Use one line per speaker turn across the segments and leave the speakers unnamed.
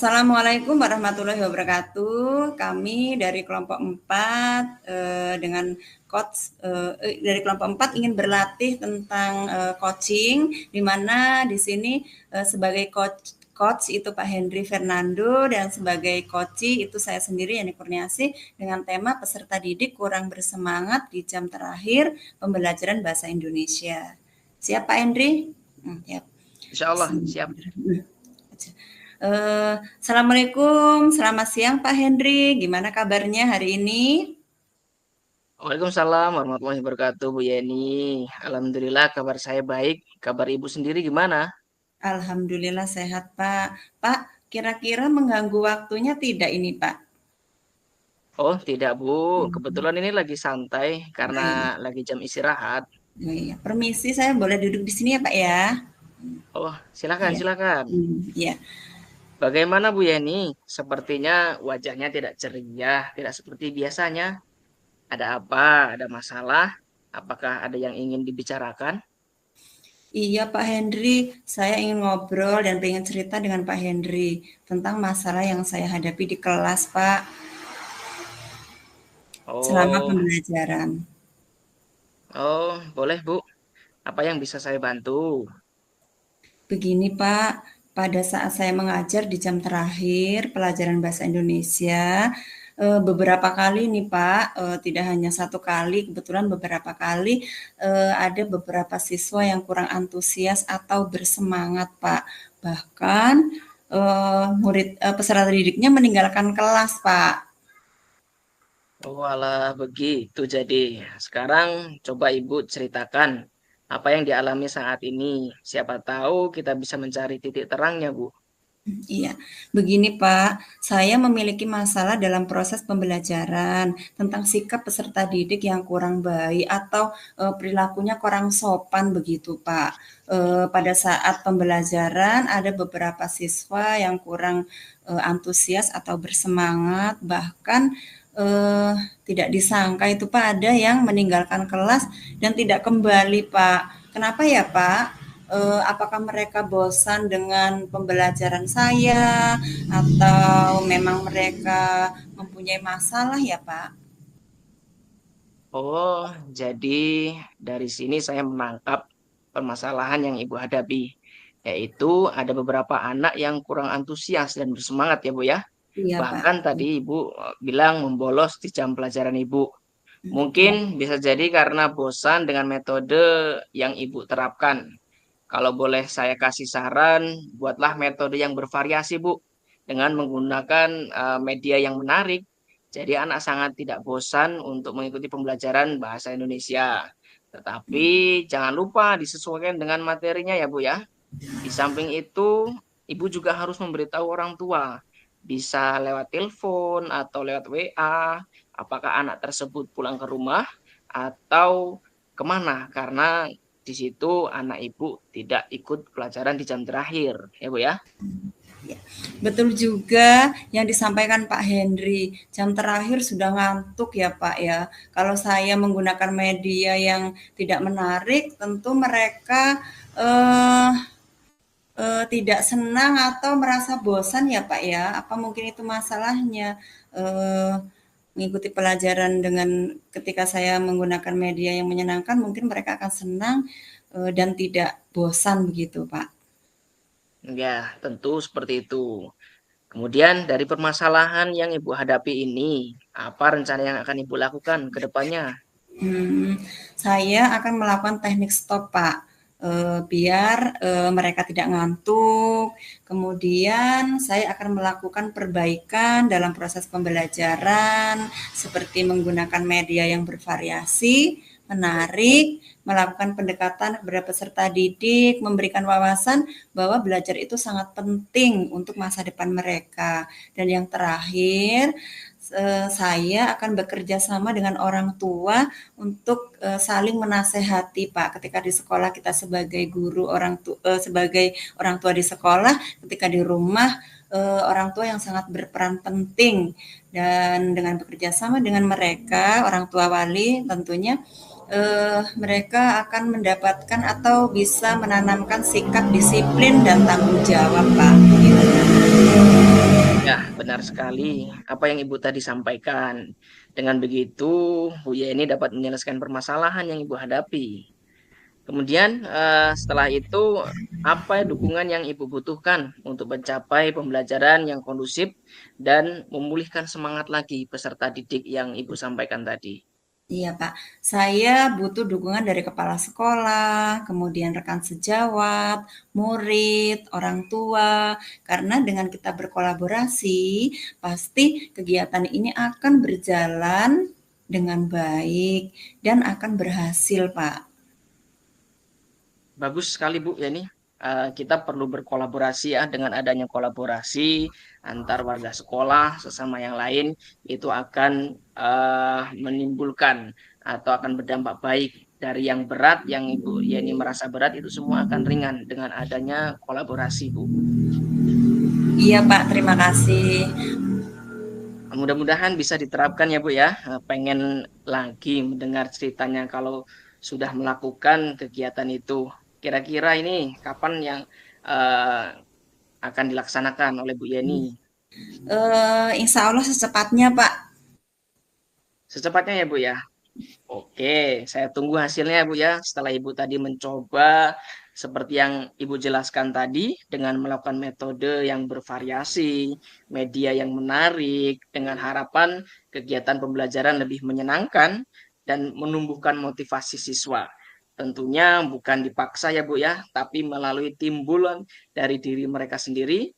Assalamualaikum warahmatullahi wabarakatuh. Kami dari kelompok 4 dengan coach dari kelompok 4 ingin berlatih tentang coaching, di mana di sini sebagai coach itu Pak Henry Fernando dan sebagai coachee itu saya sendiri Yani Kurniasi dengan tema peserta didik kurang bersemangat di jam terakhir pembelajaran bahasa Indonesia. Siap Pak Henry?
Ya. Insya Allah siap.
Assalamualaikum, selamat siang Pak Henry. Gimana kabarnya hari ini?
Waalaikumsalam warahmatullahi wabarakatuh Bu Yeni. Alhamdulillah kabar saya baik. Kabar Ibu sendiri gimana?
Alhamdulillah sehat Pak. Pak, kira-kira mengganggu waktunya tidak ini Pak?
Oh tidak Bu, kebetulan ini lagi santai karena lagi jam istirahat.
Oh, iya. Permisi, saya boleh duduk di sini ya Pak ya?
Oh silakan
Ya.
silakan.
Ya.
Bagaimana Bu Yeni? Sepertinya wajahnya tidak ceria, tidak seperti biasanya. Ada apa? Ada masalah? Apakah ada yang ingin dibicarakan?
Iya Pak Henry, saya ingin ngobrol dan pengen cerita dengan Pak Henry tentang masalah yang saya hadapi di kelas Pak selama
Oh,
pembelajaran.
oh boleh Bu. Apa yang bisa saya bantu?
Begini Pak, pada saat saya mengajar di jam terakhir pelajaran bahasa Indonesia, beberapa kali nih Pak, tidak hanya satu kali, kebetulan beberapa kali ada beberapa siswa yang kurang antusias atau bersemangat Pak. Bahkan peserta didiknya meninggalkan kelas Pak.
Oh alah begitu jadi. Sekarang coba Ibu ceritakan apa yang dialami saat ini. Siapa tahu kita bisa mencari titik terangnya, Bu.
Iya, begini Pak, saya memiliki masalah dalam proses pembelajaran tentang sikap peserta didik yang kurang baik atau perilakunya kurang sopan begitu Pak. Pada saat pembelajaran ada beberapa siswa yang kurang antusias atau bersemangat, bahkan tidak disangka itu Pak ada yang meninggalkan kelas dan tidak kembali Pak. Kenapa ya Pak? Apakah mereka bosan dengan pembelajaran saya atau memang mereka mempunyai masalah ya Pak?
Oh, jadi dari sini saya menangkap permasalahan yang Ibu hadapi, yaitu ada beberapa anak yang kurang antusias dan bersemangat ya, Bu ya.
Iya Pak.
Bahkan tadi Ibu bilang membolos di jam pelajaran Ibu. Mungkin
Ya.
bisa jadi karena bosan dengan metode yang Ibu terapkan. Kalau boleh saya kasih saran, buatlah metode yang bervariasi, Bu, dengan menggunakan media yang menarik. Jadi anak sangat tidak bosan untuk mengikuti pembelajaran bahasa Indonesia. Tetapi jangan lupa disesuaikan dengan materinya ya, Bu ya. Di samping itu, Ibu juga harus memberitahu orang tua. Bisa lewat telepon atau lewat WA, apakah anak tersebut pulang ke rumah atau kemana. Karena di situ anak Ibu tidak ikut pelajaran di jam terakhir, ya Bu ya.
Ya, betul juga yang disampaikan Pak Henry. Jam terakhir sudah ngantuk ya Pak ya. Kalau saya menggunakan media yang tidak menarik, tentu mereka tidak senang atau merasa bosan ya Pak ya. Apa mungkin itu masalahnya? Mengikuti pelajaran dengan ketika saya menggunakan media yang menyenangkan, mungkin mereka akan senang dan tidak bosan begitu Pak.
Ya, tentu seperti itu. Kemudian dari permasalahan yang Ibu hadapi ini, apa rencana yang akan Ibu lakukan ke depannya?
Saya akan melakukan teknik stop, Pak, biar mereka tidak ngantuk. Kemudian saya akan melakukan perbaikan dalam proses pembelajaran, seperti menggunakan media yang bervariasi, menarik, melakukan pendekatan kepada peserta didik, memberikan wawasan bahwa belajar itu sangat penting untuk masa depan mereka. Dan yang terakhir, saya akan bekerja sama dengan orang tua untuk saling menasehati Pak. Ketika di sekolah kita sebagai guru sebagai orang tua di sekolah, ketika di rumah orang tua yang sangat berperan penting, dan dengan bekerja sama dengan mereka orang tua wali tentunya mereka akan mendapatkan atau bisa menanamkan sikap disiplin dan tanggung jawab Pak. Gitu.
Ya, benar sekali apa yang Ibu tadi sampaikan. Dengan begitu, Bu Yeni dapat menyelesaikan permasalahan yang Ibu hadapi. Kemudian, setelah itu, apa dukungan yang Ibu butuhkan untuk mencapai pembelajaran yang kondusif dan memulihkan semangat lagi peserta didik yang Ibu sampaikan tadi?
Iya, Pak. Saya butuh dukungan dari kepala sekolah, kemudian rekan sejawat, murid, orang tua, karena dengan kita berkolaborasi, pasti kegiatan ini akan berjalan dengan baik dan akan berhasil, Pak.
Bagus sekali Bu ya ini. Kita perlu berkolaborasi ya, dengan adanya kolaborasi antar warga sekolah sesama yang lain itu akan menimbulkan atau akan berdampak baik dari yang berat yang Ibu Yeni merasa berat itu semua akan ringan dengan adanya kolaborasi Bu.
Iya, Pak. Terima kasih.
Mudah-mudahan bisa diterapkan ya Bu ya. Pengen lagi mendengar ceritanya kalau sudah melakukan kegiatan itu. Kira-kira ini kapan yang eh, akan dilaksanakan oleh Bu Yeni?
Insya Allah secepatnya, Pak.
Secepatnya ya Bu ya. Oke, saya tunggu hasilnya ya Bu ya. Setelah Ibu tadi mencoba seperti yang Ibu jelaskan tadi dengan melakukan metode yang bervariasi, media yang menarik, dengan harapan kegiatan pembelajaran lebih menyenangkan dan menumbuhkan motivasi siswa. Tentunya bukan dipaksa ya Bu ya, tapi melalui timbulan dari diri mereka sendiri.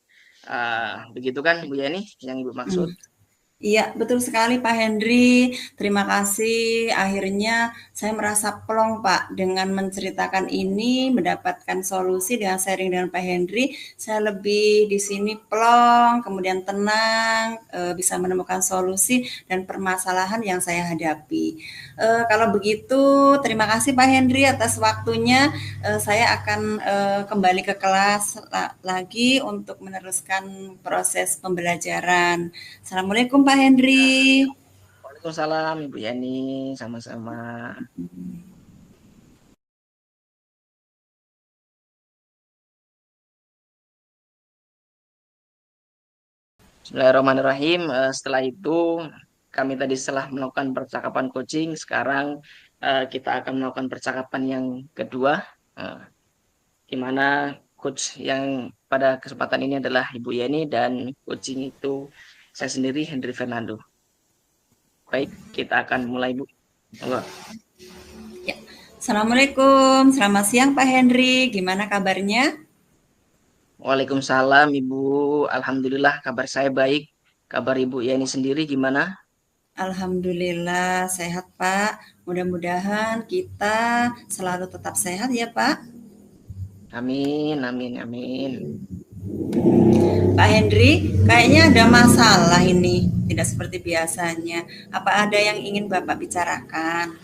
Begitu kan Bu Yani yang Ibu maksud?
Hmm. Iya, betul sekali Pak Henry. Terima kasih. Akhirnya saya merasa plong Pak dengan menceritakan ini, mendapatkan solusi dengan sharing dengan Pak Henry. Saya lebih di sini plong, kemudian tenang, bisa menemukan solusi dan permasalahan yang saya hadapi. Kalau begitu, terima kasih Pak Henry atas waktunya. Saya akan kembali ke kelas lagi untuk meneruskan proses pembelajaran. Assalamualaikum Pak Henry.
Waalaikumsalam Ibu Yani, sama-sama. Bismillahirrahmanirrahim. Setelah itu kami tadi setelah melakukan percakapan coaching, sekarang kita akan melakukan percakapan yang kedua, eh, di mana coach yang pada kesempatan ini adalah Ibu Yeni dan coaching itu saya sendiri Hendri Fernando. Baik, kita akan mulai Bu. Monggo.
Ya. Assalamualaikum, selamat siang Pak Henry. Gimana kabarnya?
Waalaikumsalam Ibu. Alhamdulillah kabar saya baik. Kabar Ibu Yeni sendiri gimana?
Alhamdulillah sehat Pak. Mudah-mudahan kita selalu tetap sehat ya Pak.
Amin, amin, amin.
Pak Henry, kayaknya ada masalah ini. Tidak seperti biasanya. Apa ada yang ingin Bapak bicarakan?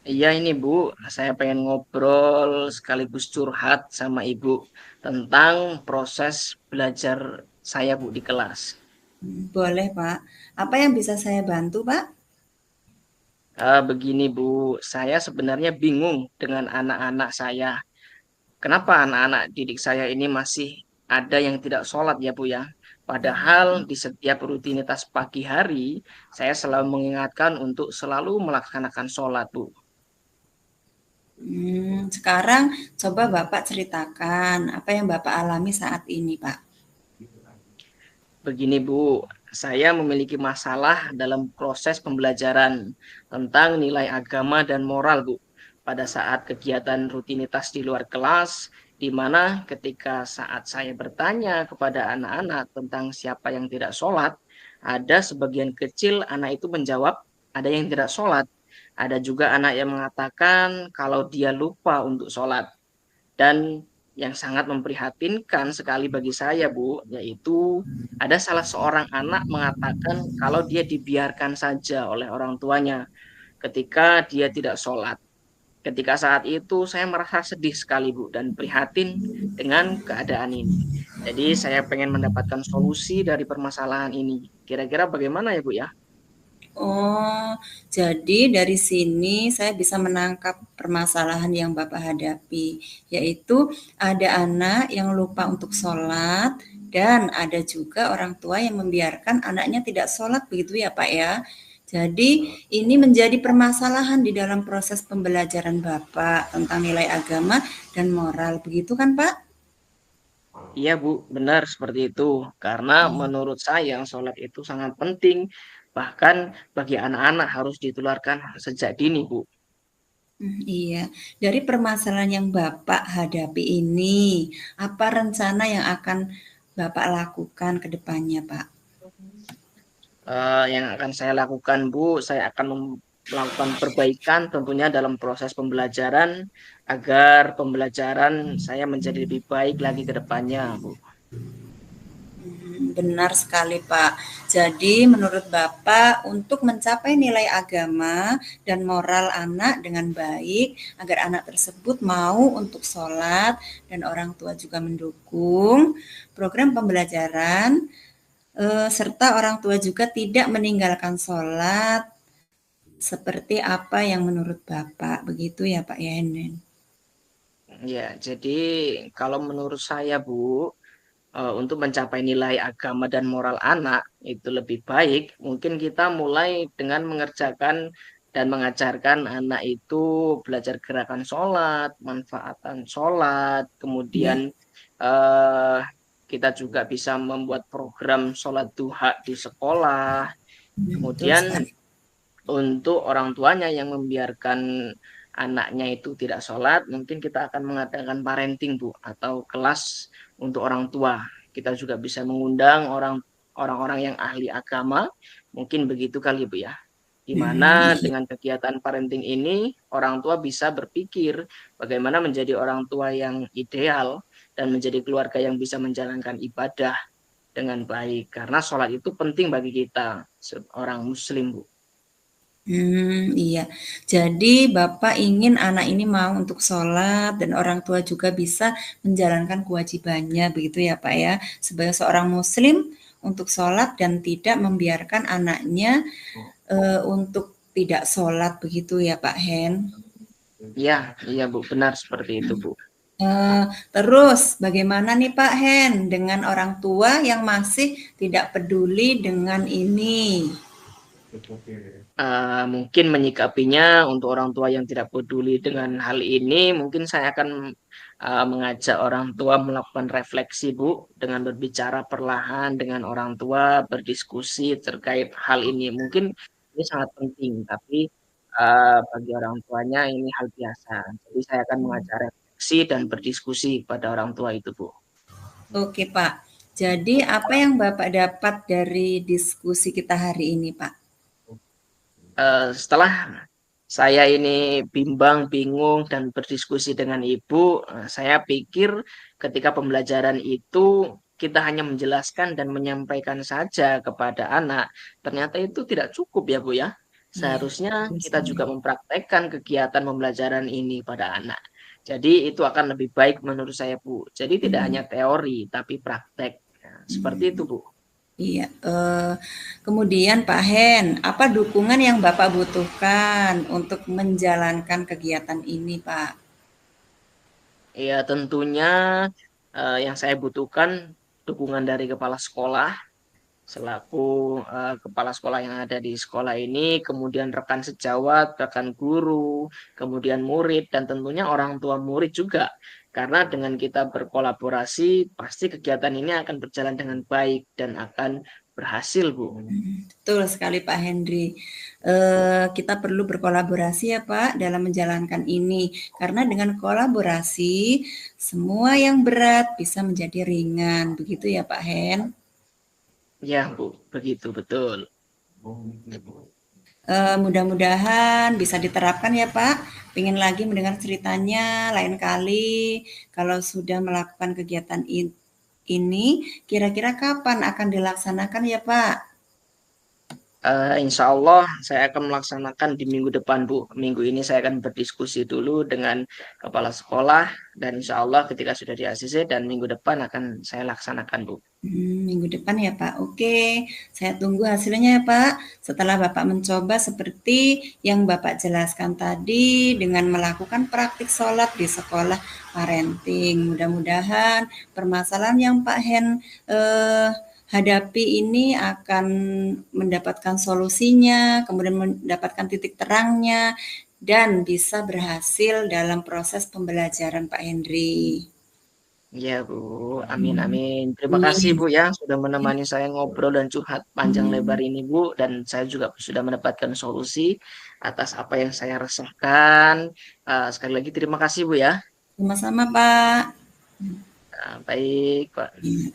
Iya ini Bu, saya pengen ngobrol sekaligus curhat sama Ibu tentang proses belajar saya Bu di kelas.
Boleh Pak. Apa yang bisa saya bantu Pak?
Begini Bu, saya sebenarnya bingung dengan anak-anak saya. Kenapa anak-anak didik saya ini masih ada yang tidak sholat ya Bu ya? Padahal di setiap rutinitas pagi hari, saya selalu mengingatkan untuk selalu melaksanakan sholat Bu.
Sekarang coba Bapak ceritakan apa yang Bapak alami saat ini Pak.
Begini Bu, saya memiliki masalah dalam proses pembelajaran tentang nilai agama dan moral Bu. Pada saat kegiatan rutinitas di luar kelas, di mana ketika saat saya bertanya kepada anak-anak tentang siapa yang tidak sholat, ada sebagian kecil anak itu menjawab, ada yang tidak sholat. Ada juga anak yang mengatakan kalau dia lupa untuk sholat. Dan yang sangat memprihatinkan sekali bagi saya, Bu, yaitu ada salah seorang anak mengatakan kalau dia dibiarkan saja oleh orang tuanya ketika dia tidak sholat. Ketika saat itu saya merasa sedih sekali, Bu, dan prihatin dengan keadaan ini. Jadi saya pengen mendapatkan solusi dari permasalahan ini. Kira-kira bagaimana ya, Bu ya?
Oh, jadi dari sini saya bisa menangkap permasalahan yang Bapak hadapi, yaitu ada anak yang lupa untuk sholat Dan ada juga orang tua yang membiarkan anaknya tidak sholat, begitu ya Pak ya. Jadi ini menjadi permasalahan di dalam proses pembelajaran Bapak tentang nilai agama dan moral, begitu kan Pak?
Iya Bu, benar seperti itu. Karena menurut saya sholat itu sangat penting. Bahkan bagi anak-anak harus ditularkan sejak dini Bu.
Iya, dari permasalahan yang Bapak hadapi ini, apa rencana yang akan Bapak lakukan ke depannya, Pak?
Yang akan saya lakukan Bu, saya akan melakukan perbaikan tentunya dalam proses pembelajaran agar pembelajaran saya menjadi lebih baik lagi ke depannya Bu.
Benar sekali, Pak. Jadi, menurut Bapak, untuk mencapai nilai agama dan moral anak dengan baik, agar anak tersebut mau untuk sholat dan orang tua juga mendukung program pembelajaran, serta orang tua juga tidak meninggalkan sholat seperti apa yang menurut Bapak. Begitu ya, Pak Yenen?
Ya, jadi kalau menurut saya Bu, untuk mencapai nilai agama dan moral anak itu lebih baik, mungkin kita mulai dengan mengerjakan dan mengajarkan anak itu belajar gerakan sholat, manfaatan sholat, kemudian
Ya,
eh, kita juga bisa membuat program sholat duha di sekolah.
betul
Kemudian
sekali.
untuk orang tuanya yang membiarkan anaknya itu tidak sholat, mungkin kita akan mengadakan parenting Bu, atau kelas untuk orang tua. Kita juga bisa mengundang orang-orang yang ahli agama, mungkin begitu kali Bu ya. Di mana
Iya.
dengan kegiatan parenting ini orang tua bisa berpikir bagaimana menjadi orang tua yang ideal dan menjadi keluarga yang bisa menjalankan ibadah dengan baik. Karena sholat itu penting bagi kita seorang muslim Bu.
Iya. Jadi Bapak ingin anak ini mau untuk sholat dan orang tua juga bisa menjalankan kewajibannya, begitu ya Pak ya, sebagai seorang muslim untuk sholat dan tidak membiarkan anaknya untuk tidak sholat, begitu ya Pak Hen.
Iya, iya Bu, benar seperti itu Bu.
Eh, Terus bagaimana nih Pak Hen dengan orang tua yang masih tidak peduli dengan ini?
Mungkin menyikapinya untuk orang tua yang tidak peduli dengan hal ini, mungkin saya akan mengajak orang tua melakukan refleksi Bu, dengan berbicara perlahan dengan orang tua, berdiskusi terkait hal ini. Mungkin ini sangat penting, tapi bagi orang tuanya ini hal biasa. Jadi saya akan mengajak refleksi dan berdiskusi pada orang tua itu Bu.
Oke Pak. Jadi apa yang Bapak dapat dari diskusi kita hari ini Pak?
Setelah saya ini bimbang, bingung, dan berdiskusi dengan ibu, saya pikir ketika pembelajaran itu kita hanya menjelaskan dan menyampaikan saja kepada anak, ternyata itu tidak cukup ya Bu ya.
Iya,
Seharusnya
betul
kita
sekali.
juga mempraktekkan kegiatan pembelajaran ini pada anak. Jadi itu akan lebih baik menurut saya Bu. Jadi tidak
Hmm,
hanya teori, tapi praktek. Nah, seperti itu Bu.
iya. Kemudian Pak Hen, apa dukungan yang Bapak butuhkan untuk menjalankan kegiatan ini Pak?
Ya tentunya yang saya butuhkan dukungan dari kepala sekolah selaku kepala sekolah yang ada di sekolah ini, kemudian rekan sejawat, rekan guru, kemudian murid, dan tentunya orang tua murid juga. Karena dengan kita berkolaborasi, pasti kegiatan ini akan berjalan dengan baik dan akan berhasil, Bu.
Betul sekali Pak Hendri. Kita perlu berkolaborasi ya Pak dalam menjalankan ini. Karena dengan kolaborasi, semua yang berat bisa menjadi ringan. Begitu ya Pak Hen?
Ya, Bu, begitu betul.
Mudah-mudahan bisa diterapkan ya Pak. Pengen lagi mendengar ceritanya lain kali. Kalau sudah melakukan kegiatan ini, kira-kira kapan akan dilaksanakan ya Pak?
Insya Allah saya akan melaksanakan di minggu depan, Bu. Minggu ini saya akan berdiskusi dulu dengan kepala sekolah dan insya Allah ketika sudah di ACC dan minggu depan akan saya laksanakan, Bu.
Minggu depan ya Pak. Oke, saya tunggu hasilnya ya Pak. Setelah Bapak mencoba seperti yang Bapak jelaskan tadi dengan melakukan praktik sholat di sekolah parenting. Mudah-mudahan permasalahan yang Pak Hen hadapi ini akan mendapatkan solusinya, kemudian mendapatkan titik terangnya, dan bisa berhasil dalam proses pembelajaran Pak Henry.
Iya, Bu. Amin, amin. Terima kasih,
Amin.
Bu, ya, sudah menemani saya ngobrol dan curhat panjang lebar
Hmm.
ini, Bu. Dan saya juga sudah mendapatkan solusi atas apa yang saya rasakan. Sekali lagi terima kasih, Bu, ya.
Sama-sama Pak.
Baik, Pak.
Ya.